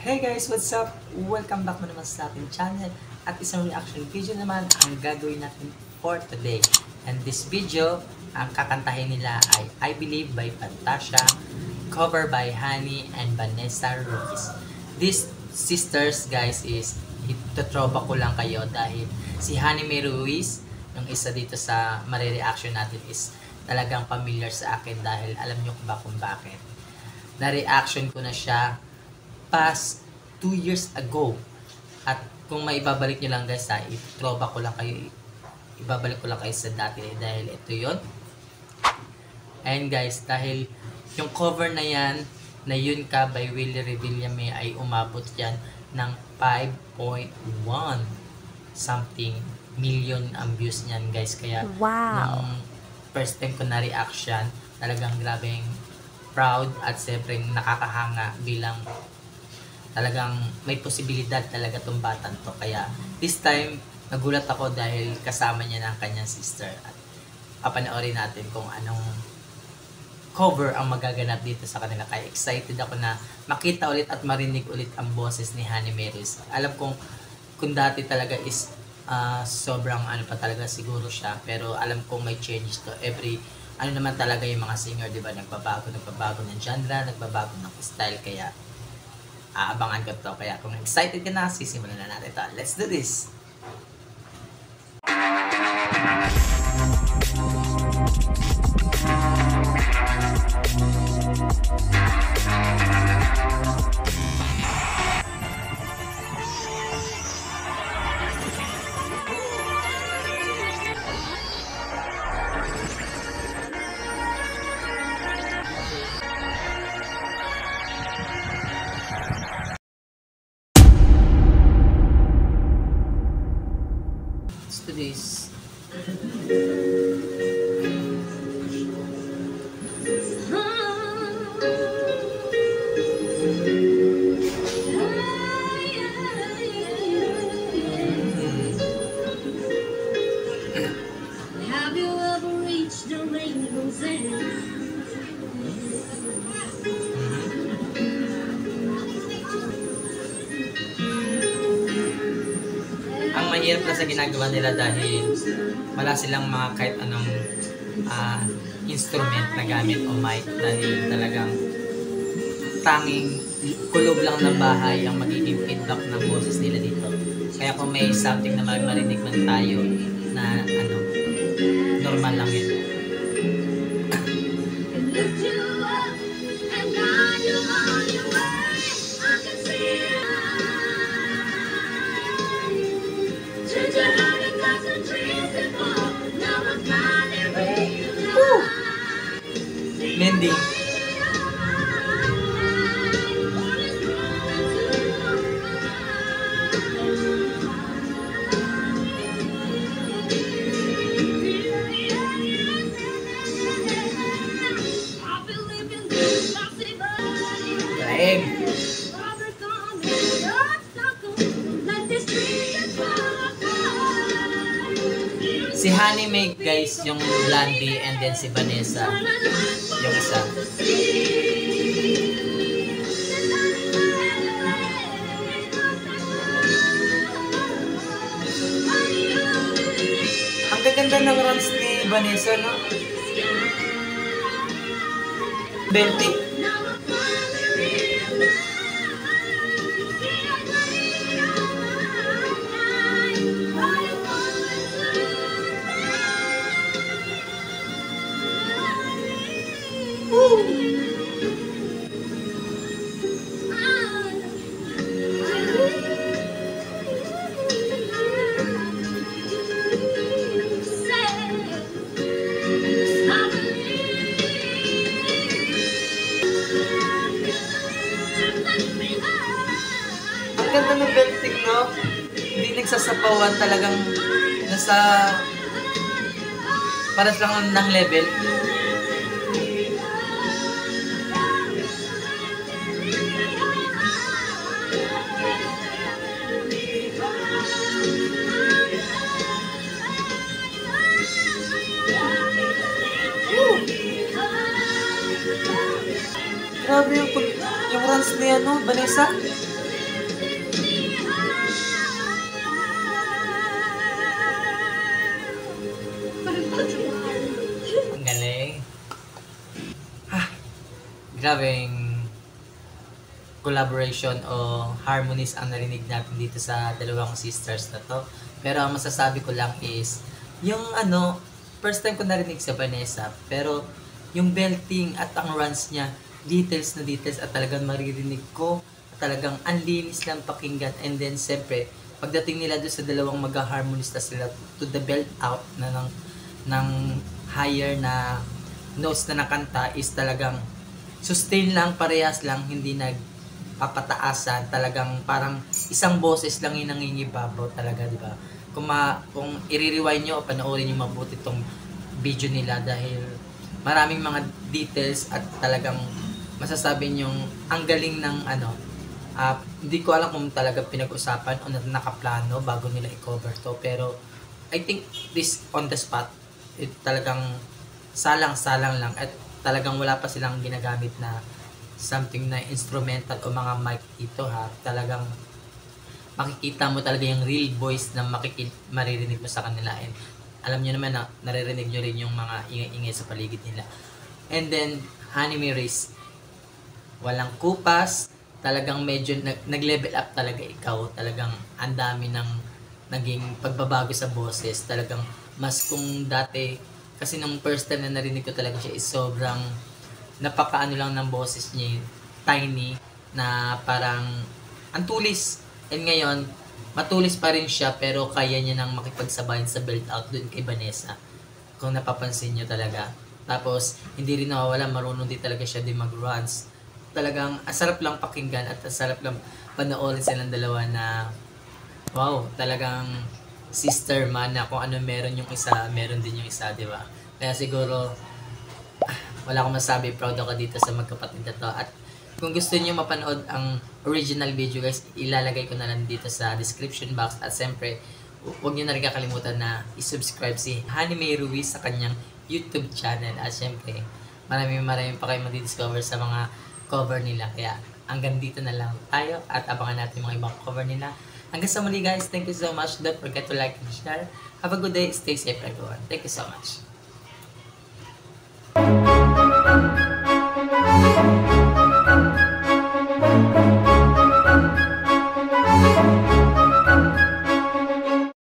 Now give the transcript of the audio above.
Hey guys, what's up? Welcome back mo naman sa ating channel at isang reaction video naman ang gagawin natin for today. And this video, ang kakantahin nila ay I Believe by Fantasia, cover by Hani and Vanessa Ruiz. These sisters guys is itotropa ko lang kayo dahil si Hani May Ruiz, yung isa dito sa marireaction natin is talagang familiar sa akin dahil alam nyo kung bakit. Na-reaction ko na siya past 2 years ago. At kung maibabalik nyo lang guys ha, itropa ko lang kayo, ibabalik ko lang kayo sa dati dahil ito yon. And guys, dahil yung cover na yan, na Yun Ka by Willie Revillame ay umabot yan ng 5.1 something million ang views niyan guys. Kaya nung first time ko na reaction, talagang grabeng proud at siyempre nakakahanga bilang talagang may posibilidad talaga tong batang to. Kaya this time nagulat ako dahil kasama niya ng kanyang sister at papanoorin natin kung anong cover ang magaganap dito sa kanila. Kaya excited ako na makita ulit at marinig ulit ang boses ni Hani May Ruiz. Alam kong kung dati talaga is sobrang ano pa talaga siguro siya, pero alam kong may changes to every ano naman talaga yung mga singer, di ba? Nagbabago ng genre, nagbabago ng style, kaya aabangan ko to. Kaya kung excited ka na, sisimulan na natin ito. Let's do this! Let's do this. Have you ever reached the rainbow's end? Ang mahirap na sa ginagawa nila dahil wala silang mga kahit anong instrument na gamit o mic dahil talagang tanging kulob lang ng bahay ang magiging feedback ng boses nila dito. Kaya kung may something na marinig man tayo na ano, normal lang yun. Lift you up and guide you on your way. I can see it. Change your heart and cause the dreams that fall. Now I'm finally realized. Mending. Daig. Si Hani May guys, yung Blondie, and then si Vanessa, yung isa. Ang gaganda ng runs ni Vanessa, no? Belty. Ang ganda ng belting, no? Hindi nagsasapawan, talagang nasa paras lang ng level. Grabe yung runs ni Vanessa. grabeng collaboration o harmonies ang narinig natin dito sa dalawang sisters na to. Pero ang masasabi ko lang is, yung first time ko narinig sa Vanessa, pero yung belting at ang runs niya, details na details at talagang maririnig ko, at talagang ang linis lang pakinggan. And then, siyempre, pagdating nila doon sa dalawang mag-harmonista sila to the belt out na ng higher na notes na nakanta is talagang sustain lang, parehas lang, hindi nagpapataasan, talagang parang isang boses lang yung nangingibabaw talaga, di ba? Kung i-rewind nyo o panoorin nyo mabuti itong video nila dahil maraming mga details at talagang masasabi nyo ang galing ng hindi ko alam kung talaga pinag-usapan o nakaplano bago nila i-cover to, pero I think this on the spot, talagang salang-salang lang at talagang wala pa silang ginagamit na something na instrumental o mga mic dito ha. Talagang makikita mo talaga yung real voice na maririnig mo sa kanila, and alam nyo naman na naririnig nyo rin yung mga ingay-ingay sa paligid nila. And then Honey Mary's, walang kupas, talagang medyo nag-level up talaga ikaw, talagang ang dami ng naging pagbabago sa boses, talagang mas kung dati, kasi nung first time na narinig ko talaga siya is sobrang napakaano lang ng boses niya, tiny, na parang ang tulis. And ngayon, matulis pa rin siya pero kaya niya nang makipagsabayan sa belt out dun kay Vanessa. Kung napapansin niyo talaga. Tapos, hindi rin nawawala, marunong din talaga siya din mag-runs. Talagang, asarap lang pakinggan at asarap lang panoorin silang dalawa na wow, talagang sister man na kung ano meron yung isa, meron din yung isa, di ba? Kaya siguro, wala akong masabi, proud ako dito sa magkapatid na to. At kung gusto niyo mapanood ang original video guys, ilalagay ko na lang dito sa description box. At siyempre, huwag niyo na rin kakalimutan na i-subscribe si Honey May Ruiz sa kanyang YouTube channel. At siyempre, maraming pa kayo madidiscover sa mga cover nila. Kaya hanggang dito na lang tayo at abangan natin mga ibang cover nila. Hanggang sa muli guys, thank you so much. Don't forget to like and share. Have a good day. Stay safe everyone. Thank you so much.